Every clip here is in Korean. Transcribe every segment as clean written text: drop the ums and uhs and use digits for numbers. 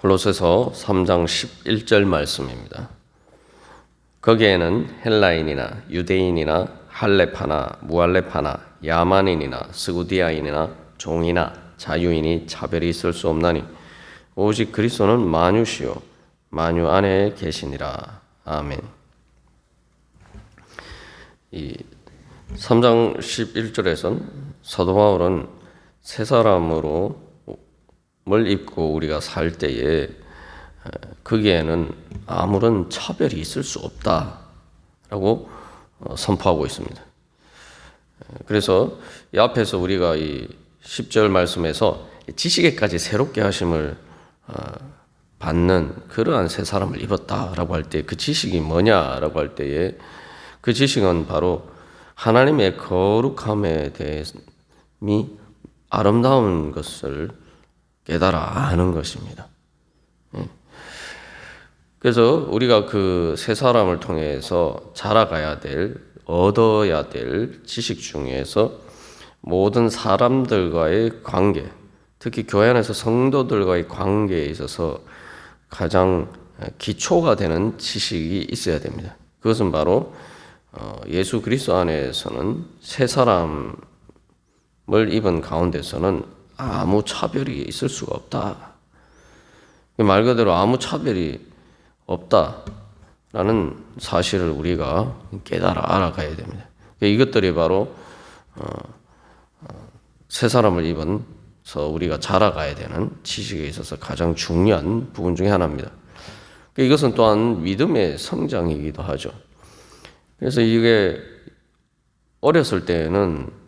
골로새서 3장 11절 말씀입니다. 거기에는 헬라인이나 유대인이나 할렙하나 무할렙하나 야만인이나 스구디아인이나 종이나 자유인이 차별이 있을 수 없나니 오직 그리스도는 만유시요 만유 안에 계시니라. 아멘. 이 3장 11절에선 사도 바울은 새 사람으로 뭘 입고 우리가 살 때에 거기에는 아무런 차별이 있을 수 없다라고 선포하고 있습니다. 그래서 이 앞에서 우리가 이 10절 말씀에서 지식에까지 새롭게 하심을 받는 그러한 새 사람을 입었다라고 할 때 그 지식이 뭐냐라고 할 때에 그 지식은 바로 하나님의 거룩함에 대함이 아름다운 것을 깨달아 아는 것입니다. 그래서 우리가 그 새 사람을 통해서 자라가야 될, 얻어야 될 지식 중에서 모든 사람들과의 관계, 특히 교회 안에서 성도들과의 관계에 있어서 가장 기초가 되는 지식이 있어야 됩니다. 그것은 바로 예수 그리스도 안에서는 새 사람을 입은 가운데서는 아무 차별이 있을 수가 없다. 말 그대로 아무 차별이 없다라는 사실을 우리가 깨달아 알아가야 됩니다. 이것들이 바로 새 사람을 입은서 우리가 자라가야 되는 지식에 있어서 가장 중요한 부분 중에 하나입니다. 이것은 또한 믿음의 성장이기도 하죠. 그래서 이게 어렸을 때에는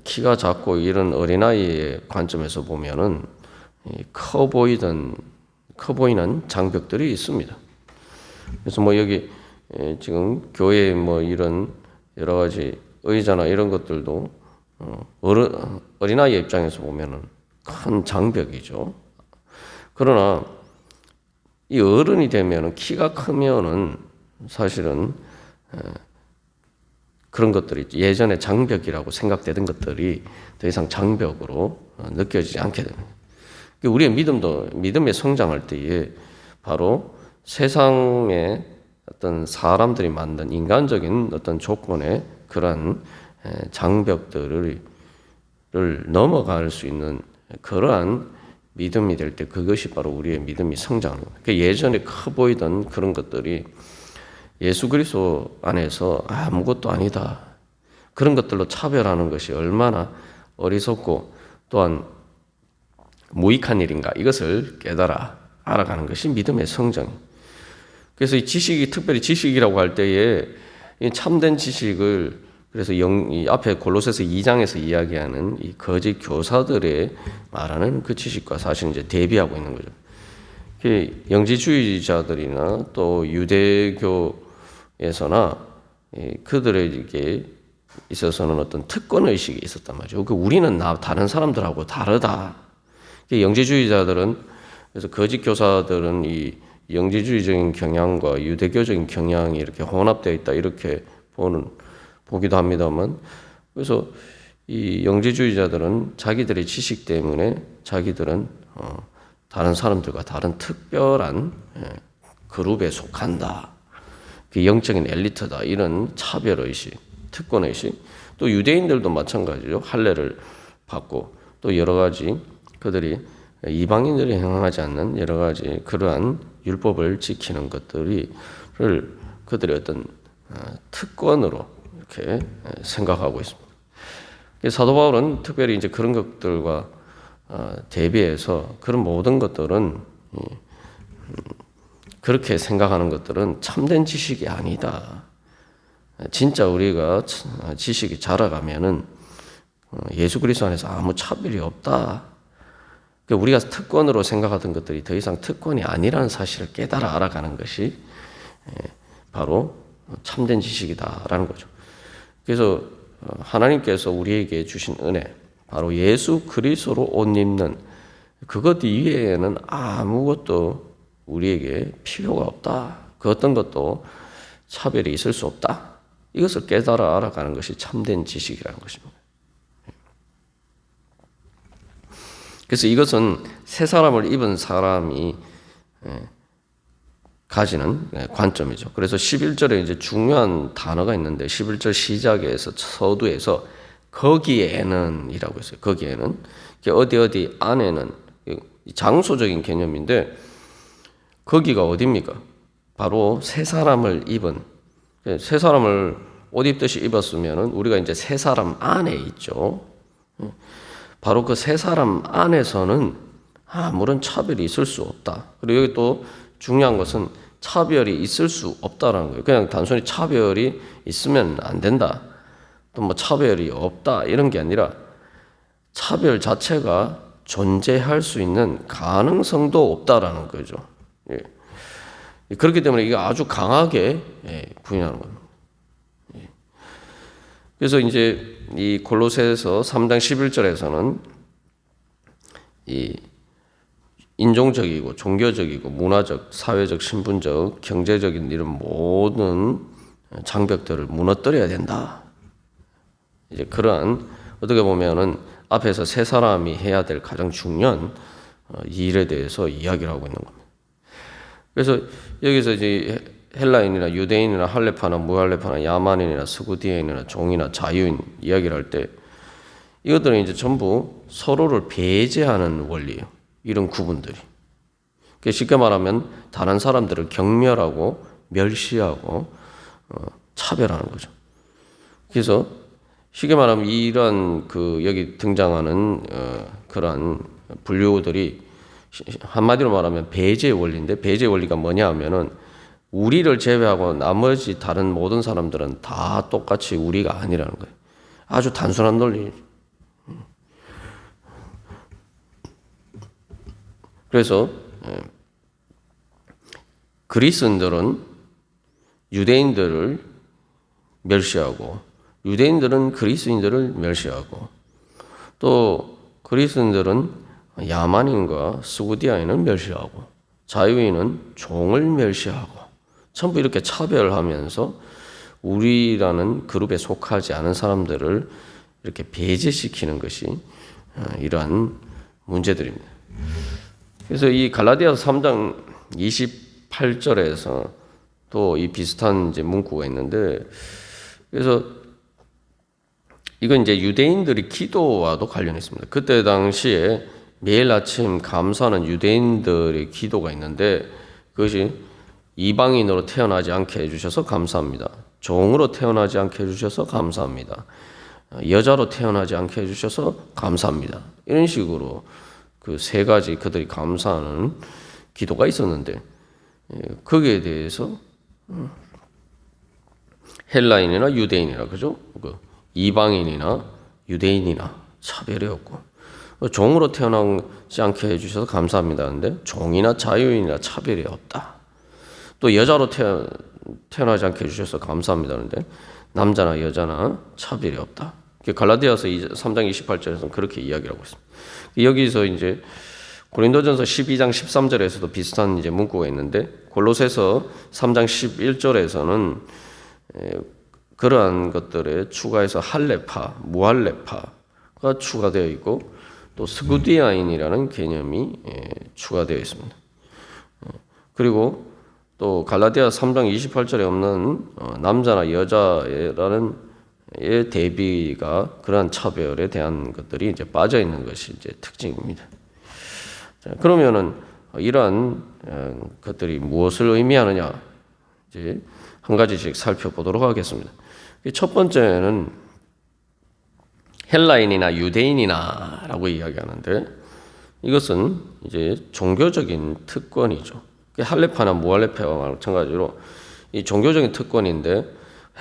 키가 작고 이런 어린아이의 관점에서 보면은 커 보이는 장벽들이 있습니다. 그래서 뭐 여기 지금 교회 뭐 이런 여러 가지 의자나 이런 것들도 어린아이의 입장에서 보면은 큰 장벽이죠. 그러나 이 어른이 되면은 키가 크면은 사실은 그런 것들이 예전에 장벽이라고 생각되던 것들이 더 이상 장벽으로 느껴지지 않게 됩니다. 우리의 믿음의 성장할 때에 바로 세상의 어떤 사람들이 만든 인간적인 어떤 조건의 그러한 장벽들을 넘어갈 수 있는 그러한 믿음이 될 때 그것이 바로 우리의 믿음이 성장합니다. 예전에 커 보이던 그런 것들이 예수 그리스도 안에서 아무것도 아니다. 그런 것들로 차별하는 것이 얼마나 어리석고 또한 무익한 일인가 이것을 깨달아 알아가는 것이 믿음의 성장. 그래서 이 지식이 특별히 지식이라고 할 때에 이 참된 지식을 그래서 이 앞에 골로새서 2장에서 이야기하는 이 거짓 교사들의 말하는 그 지식과 사실 이제 대비하고 있는 거죠. 영지주의자들이나 또 유대교에서나 그들에게 있어서는 어떤 특권 의식이 있었단 말이죠. 우리는 다른 사람들하고 다르다. 영지주의자들은 그래서 거짓 교사들은 이 영지주의적인 경향과 유대교적인 경향이 이렇게 혼합되어 있다 이렇게 보기도 합니다만, 그래서 이 영지주의자들은 자기들의 지식 때문에 자기들은 다른 사람들과 다른 특별한 그룹에 속한다. 영적인 엘리트다. 이런 차별의식, 특권의식. 또 유대인들도 마찬가지죠. 할례를 받고 또 여러 가지 그들이 이방인들이 행하지 않는 여러 가지 그러한 율법을 지키는 것들을 그들의 어떤 특권으로 이렇게 생각하고 있습니다. 사도 바울은 특별히 이제 그런 것들과 대비해서 그런 모든 것들은 그렇게 생각하는 것들은 참된 지식이 아니다. 진짜 우리가 지식이 자라가면은 예수 그리스도 안에서 아무 차별이 없다. 우리가 특권으로 생각하던 것들이 더 이상 특권이 아니라는 사실을 깨달아 알아가는 것이 바로 참된 지식이다라는 거죠. 그래서 하나님께서 우리에게 주신 은혜, 바로 예수 그리스도로 옷 입는 그것 이외에는 아무것도 우리에게 필요가 없다. 그 어떤 것도 차별이 있을 수 없다. 이것을 깨달아 알아가는 것이 참된 지식이라는 것입니다. 그래서 이것은 새 사람을 입은 사람이 가지는 관점이죠. 그래서 11절에 이제 중요한 단어가 있는데 11절 시작에서 서두에서 거기에는 이라고 했어요. 거기에는 어디 안에는 장소적인 개념인데 거기가 어디입니까? 바로 새 사람을 입은 새 사람을 옷 입듯이 입었으면은 우리가 이제 새 사람 안에 있죠. 바로 그 새 사람 안에서는 아무런 차별이 있을 수 없다. 그리고 여기 또 중요한 것은 차별이 있을 수 없다라는 거예요. 그냥 단순히 차별이 있으면 안 된다. 또 뭐 차별이 없다 이런 게 아니라 차별 자체가 존재할 수 있는 가능성도 없다라는 거죠. 예. 그렇기 때문에 이게 아주 강하게 부인하는 겁니다. 예. 그래서 이제 이 골로새서 3장 11절에서는 이 인종적이고 종교적이고 문화적, 사회적, 신분적, 경제적인 이런 모든 장벽들을 무너뜨려야 된다. 이제 그러한 어떻게 보면은 앞에서 세 사람이 해야 될 가장 중요한 이 일에 대해서 이야기를 하고 있는 겁니다. 그래서 여기서 이제 헬라인이나 유대인이나 할레파나 무할레파나 야만인이나 스구디인이나 종이나 자유인 이야기를 할 때 이것들은 이제 전부 서로를 배제하는 원리예요. 이런 구분들이. 쉽게 말하면 다른 사람들을 경멸하고 멸시하고 차별하는 거죠. 그래서 쉽게 말하면 이런 여기 등장하는 그러한 분류들이 한마디로 말하면 배제 원리인데 배제 원리가 뭐냐 하면은 우리를 제외하고 나머지 다른 모든 사람들은 다 똑같이 우리가 아니라는 거예요. 아주 단순한 논리. 그래서 그리스인들은 유대인들을 멸시하고 유대인들은 그리스인들을 멸시하고 또 그리스인들은 야만인과 스구디아인을 멸시하고 자유인은 종을 멸시하고 전부 이렇게 차별하면서 우리라는 그룹에 속하지 않은 사람들을 이렇게 배제시키는 것이 이러한 문제들입니다. 그래서 이 갈라디아서 3장 28절에서 또 이 비슷한 이제 문구가 있는데 그래서 이건 이제 유대인들이 기도와도 관련이 있습니다. 그때 당시에 매일 아침 감사하는 유대인들의 기도가 있는데 그것이 이방인으로 태어나지 않게 해주셔서 감사합니다. 종으로 태어나지 않게 해주셔서 감사합니다. 여자로 태어나지 않게 해주셔서 감사합니다. 이런 식으로 그 세 가지 그들이 감사하는 기도가 있었는데 거기에 대해서 헬라인이나 유대인이나 그죠? 이방인이나 유대인이나 차별이 없고 종으로 태어나지 않게 해주셔서 감사합니다. 근데 종이나 자유인이나 차별이 없다. 또 여자로 태어나지 않게 해주셔서 감사합니다. 근데 남자나 여자나 차별이 없다. 갈라디아서 3장 28절에서는 그렇게 이야기를 하고 있습니다. 여기서 이제 고린도전서 12장 13절에서도 비슷한 이제 문구가 있는데 골로새서 3장 11절에서는 그러한 것들에 추가해서 할레파, 무할레파가 추가되어 있고 또 스구디아인이라는 개념이 추가되어 있습니다. 그리고 또 갈라디아 3장 28절에 없는 남자나 여자라는 대비가 그러한 차별에 대한 것들이 이제 빠져 있는 것이 이제 특징입니다. 자, 그러면은 이러한 것들이 무엇을 의미하느냐 이제 한 가지씩 살펴보도록 하겠습니다. 첫 번째는 헬라인이나 유대인이나라고 이야기하는데 이것은 이제 종교적인 특권이죠. 할레파나 무할레파와 마찬가지로 이 종교적인 특권인데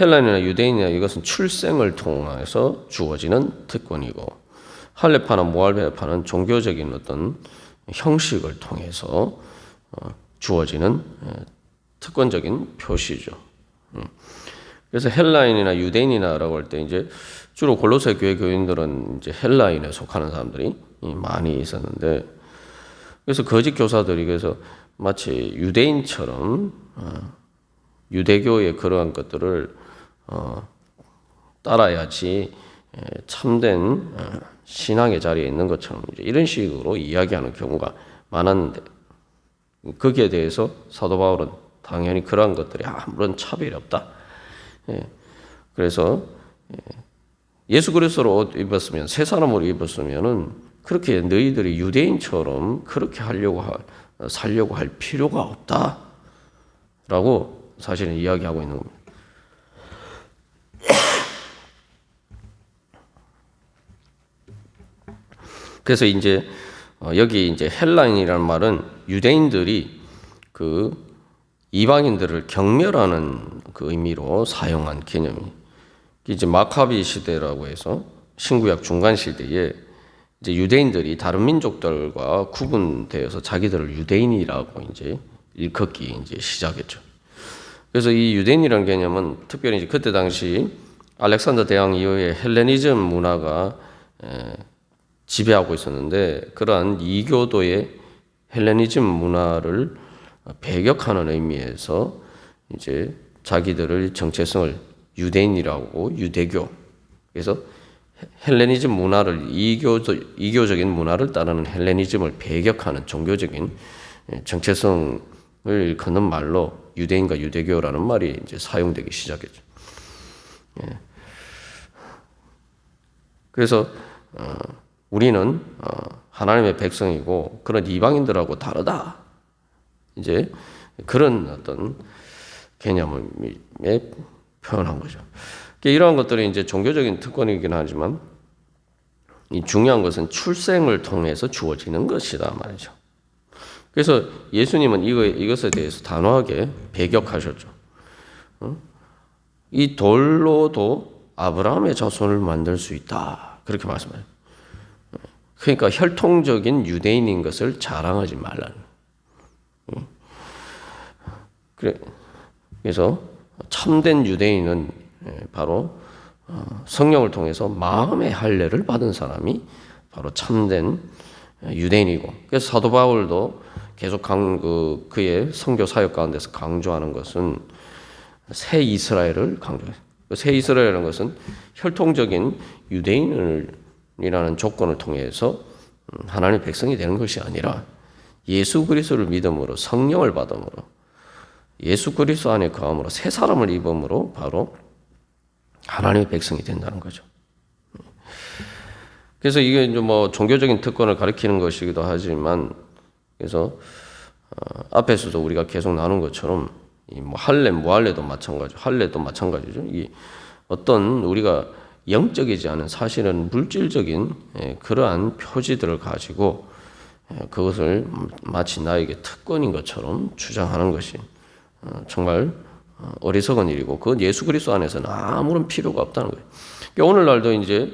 헬라인이나 유대인이나 이것은 출생을 통해서 주어지는 특권이고 할레파나 무할레파는 종교적인 어떤 형식을 통해서 주어지는 특권적인 표시죠. 그래서 헬라인이나 유대인이나라고 할 때 이제 주로 골로새 교회 교인들은 이제 헬라인에 속하는 사람들이 많이 있었는데 그래서 거짓 교사들이 그래서 마치 유대인처럼 유대교의 그러한 것들을 따라야지 참된 신앙의 자리에 있는 것처럼 이제 이런 식으로 이야기하는 경우가 많았는데 거기에 대해서 사도 바울은 당연히 그러한 것들이 아무런 차별이 없다. 그래서 예수 그리스도로 옷 입었으면, 새 사람으로 입었으면은 그렇게 너희들이 유대인처럼 그렇게 살려고 할 필요가 없다라고 사실은 이야기하고 있는 겁니다. 그래서 이제 여기 이제 헬라인이라는 말은 유대인들이 그 이방인들을 경멸하는 그 의미로 사용한 개념이, 이제 마카비 시대라고 해서 신구약 중간 시대에 이제 유대인들이 다른 민족들과 구분되어서 자기들을 유대인이라고 이제 일컫기 이제 시작했죠. 그래서 이 유대인이라는 개념은 특별히 이제 그때 당시 알렉산더 대왕 이후에 헬레니즘 문화가 지배하고 있었는데, 그러한 이교도의 헬레니즘 문화를 배격하는 의미에서 이제 자기들을 정체성을 유대인이라고, 유대교, 그래서 헬레니즘 문화를 이교적인 문화를 따르는 헬레니즘을 배격하는 종교적인 정체성을 걷는 말로 유대인과 유대교라는 말이 이제 사용되기 시작했죠. 그래서 우리는 하나님의 백성이고 그런 이방인들하고 다르다. 이제 그런 어떤 개념을 표현한 거죠. 이러한 것들이 이제 종교적인 특권이긴 하지만 이 중요한 것은 출생을 통해서 주어지는 것이다 말이죠. 그래서 예수님은 이것에 대해서 단호하게 배격하셨죠. 이 돌로도 아브라함의 자손을 만들 수 있다. 그렇게 말씀해요. 그러니까 혈통적인 유대인인 것을 자랑하지 말라는. 그래서 참된 유대인은 바로 성령을 통해서 마음의 할례를 받은 사람이 바로 참된 유대인이고, 그래서 사도 바울도 계속 그의 선교 사역 가운데서 강조하는 것은 새 이스라엘을 강조해요. 새 이스라엘이라는 것은 혈통적인 유대인이라는 조건을 통해서 하나님의 백성이 되는 것이 아니라 예수 그리스도를 믿음으로, 성령을 받음으로, 예수 그리스도 안에 거함으로, 새 사람을 입음으로 바로 하나님의 백성이 된다는 거죠. 그래서 이게 이제 뭐 종교적인 특권을 가리키는 것이기도 하지만, 그래서 앞에서도 우리가 계속 나눈 것처럼 이 뭐 할례, 무할례도 마찬가지죠. 할례도 마찬가지죠. 이 어떤 우리가 영적이지 않은, 사실은 물질적인 그러한 표지들을 가지고 그것을 마치 나에게 특권인 것처럼 주장하는 것이 정말 어리석은 일이고, 그건 예수 그리스도 안에서는 아무런 필요가 없다는 거예요. 그러니까 오늘날도 이제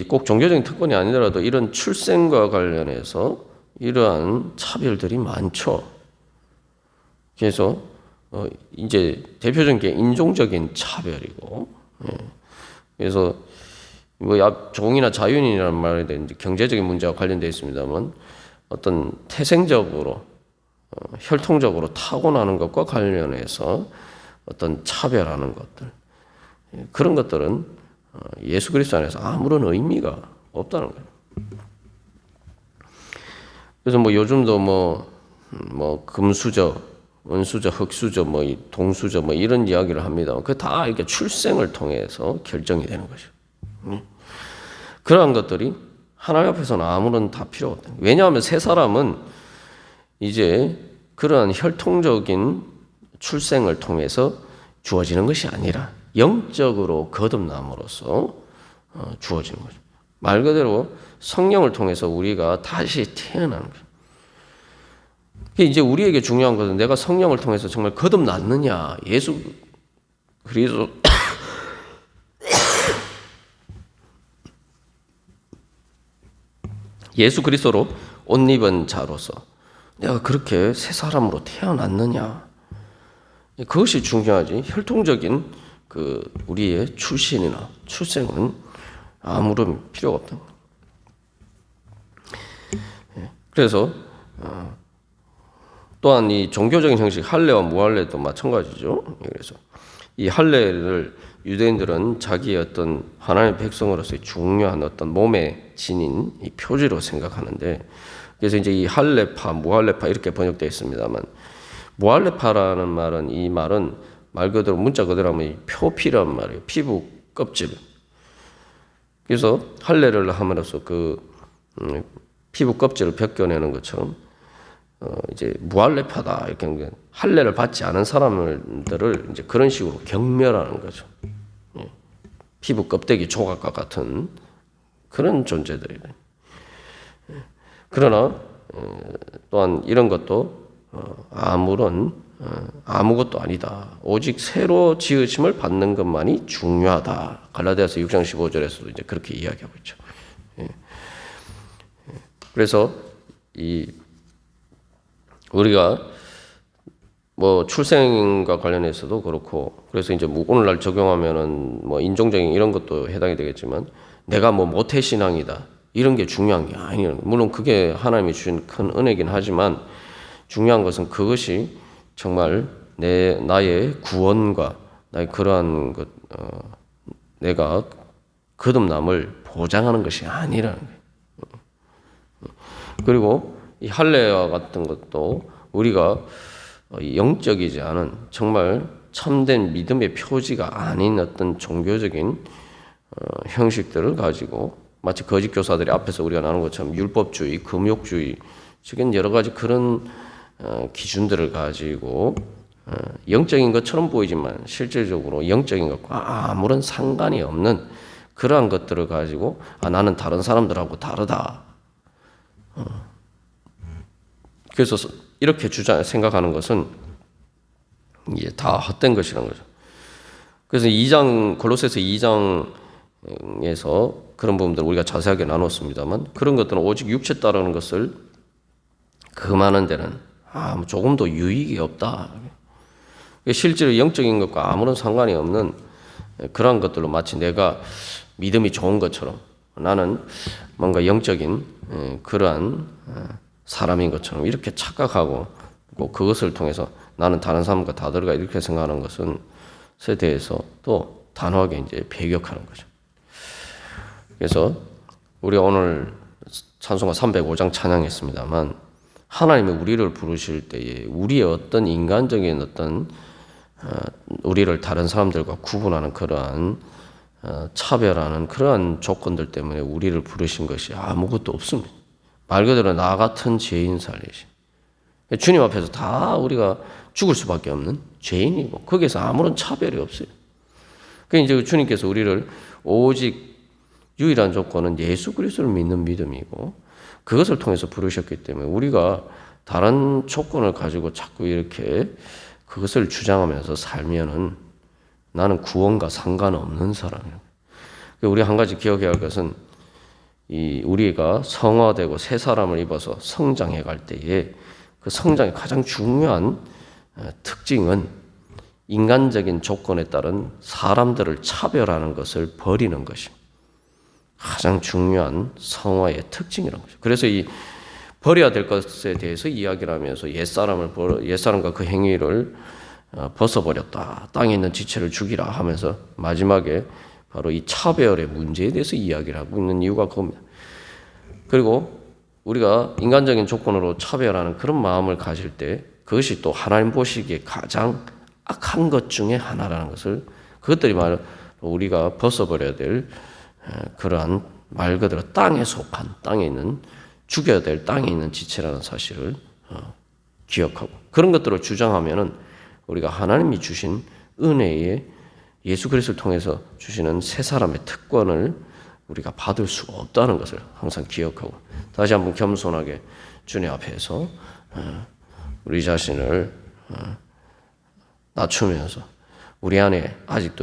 꼭 종교적인 특권이 아니더라도 이런 출생과 관련해서 이러한 차별들이 많죠. 그래서 이제 대표적인 게 인종적인 차별이고, 그래서 뭐 종이나 자유인이라는 말에 대한 경제적인 문제와 관련되어 있습니다만, 어떤 태생적으로 혈통적으로 타고나는 것과 관련해서 어떤 차별하는 것들, 그런 것들은 예수 그리스도 안에서 아무런 의미가 없다는 거예요. 그래서 뭐 요즘도 뭐 금수저, 은수저, 흑수저, 뭐 동수저, 뭐 이런 이야기를 합니다. 그 다 이렇게 출생을 통해서 결정이 되는 거죠. 그러한 것들이 하나님 앞에서는 아무런 다 필요 없다. 왜냐하면 새 사람은 이제 그러한 혈통적인 출생을 통해서 주어지는 것이 아니라 영적으로 거듭남으로써 주어지는 거죠. 말 그대로 성령을 통해서 우리가 다시 태어나는 거죠. 이제 우리에게 중요한 것은 내가 성령을 통해서 정말 거듭났느냐, 예수 그리스도 예수 그리스도로 옷 입은 자로서 내가 그렇게 새 사람으로 태어났느냐, 그것이 중요하지. 혈통적인 우리의 출신이나 출생은 아무런 필요가 없다. 그래서 또한 이 종교적인 형식, 할례와 무할례도 마찬가지죠. 그래서 이 할례를 유대인들은 자기의 어떤 하나님의 백성으로서의 중요한 어떤 몸의 지닌 이 표지로 생각하는데, 그래서 이제 이 할례파, 무할례파 이렇게 번역되어 있습니다만, 무할례파라는 말은, 이 말은 말 그대로 문자 그대로 하면 표피란 말이에요. 피부 껍질. 그래서 할례를 함으로써 피부 껍질을 벗겨내는 것처럼 이제 무할례파다 이렇게 하는 게, 할례를 받지 않은 사람들을 이제 그런 식으로 경멸하는 거죠. 피부 껍데기 조각과 같은 그런 존재들이래. 그러나 또한 이런 것도 아무것도 아니다. 오직 새로 지으심을 받는 것만이 중요하다. 갈라디아서 6장 15절에서도 이제 그렇게 이야기하고 있죠. 그래서 우리가 뭐 출생과 관련해서도 그렇고, 그래서 이제 뭐 오늘날 적용하면은 뭐 인종적인 이런 것도 해당이 되겠지만, 내가 뭐 모태 신앙이다 이런 게 중요한 게 아니에요. 물론 그게 하나님이 주신 큰 은혜긴 하지만, 중요한 것은 그것이 정말 나의 구원과 나의 그러한 것, 내가 거듭남을 보장하는 것이 아니라는 거예요. 그리고 이 할례와 같은 것도 우리가 영적이지 않은 정말 참된 믿음의 표지가 아닌 어떤 종교적인 형식들을 가지고, 마치 거짓 교사들이 앞에서 우리가 나눈 것처럼 율법주의, 금욕주의, 지금 여러 가지 그런 기준들을 가지고 영적인 것처럼 보이지만 실질적으로 영적인 것과 아무런 상관이 없는 그러한 것들을 가지고 나는 다른 사람들하고 다르다. 그래서 이렇게 생각하는 것은 이게 다 헛된 것이라는 거죠. 그래서 골로새서 2장에서 그런 부분들을 우리가 자세하게 나눴습니다만, 그런 것들은 오직 육체 따르는 것을 금하는 데는 조금도 유익이 없다. 실제로 영적인 것과 아무런 상관이 없는 그러한 것들로 마치 내가 믿음이 좋은 것처럼, 나는 뭔가 영적인 그러한 사람인 것처럼 이렇게 착각하고, 그것을 통해서 나는 다른 사람과 다르다 이렇게 생각하는 것은 세대에서 또 단호하게 이제 배격하는 거죠. 그래서 우리가 오늘 찬송가 305장 찬양했습니다만, 하나님이 우리를 부르실 때에 우리의 어떤 인간적인 우리를 다른 사람들과 구분하는 그러한 차별하는 그러한 조건들 때문에 우리를 부르신 것이 아무것도 없습니다. 말 그대로 나 같은 죄인 살리심. 주님 앞에서 다 우리가 죽을 수밖에 없는 죄인이고, 거기에서 아무런 차별이 없어요. 그러니까 이제 주님께서 우리를 오직 유일한 조건은 예수 그리스도를 믿는 믿음이고, 그것을 통해서 부르셨기 때문에 우리가 다른 조건을 가지고 자꾸 이렇게 그것을 주장하면서 살면은 나는 구원과 상관없는 사람이에요. 우리 한 가지 기억해야 할 것은, 우리가 성화되고 새 사람을 입어서 성장해 갈 때에 그 성장의 가장 중요한 특징은 인간적인 조건에 따른 사람들을 차별하는 것을 버리는 것이 가장 중요한 성화의 특징이라는 거죠. 그래서 이 버려야 될 것에 대해서 이야기를 하면서 옛사람과 그 행위를 벗어버렸다. 땅에 있는 지체를 죽이라 하면서 마지막에 바로 이 차별의 문제에 대해서 이야기를 하고 있는 이유가 그겁니다. 그리고 우리가 인간적인 조건으로 차별하는 그런 마음을 가질 때 그것이 또 하나님 보시기에 가장 악한 것 중에 하나라는 것을, 그것들이 바로 우리가 벗어버려야 될 그러한 말 그대로 땅에 속한, 땅에 있는, 죽여야 될 땅에 있는 지체라는 사실을 기억하고, 그런 것들을 주장하면은 우리가 하나님이 주신 은혜에 예수 그리스도를 통해서 주시는 새 사람의 특권을 우리가 받을 수가 없다는 것을 항상 기억하고, 다시 한번 겸손하게 주님 앞에서 우리 자신을 낮추면서 우리 안에 아직도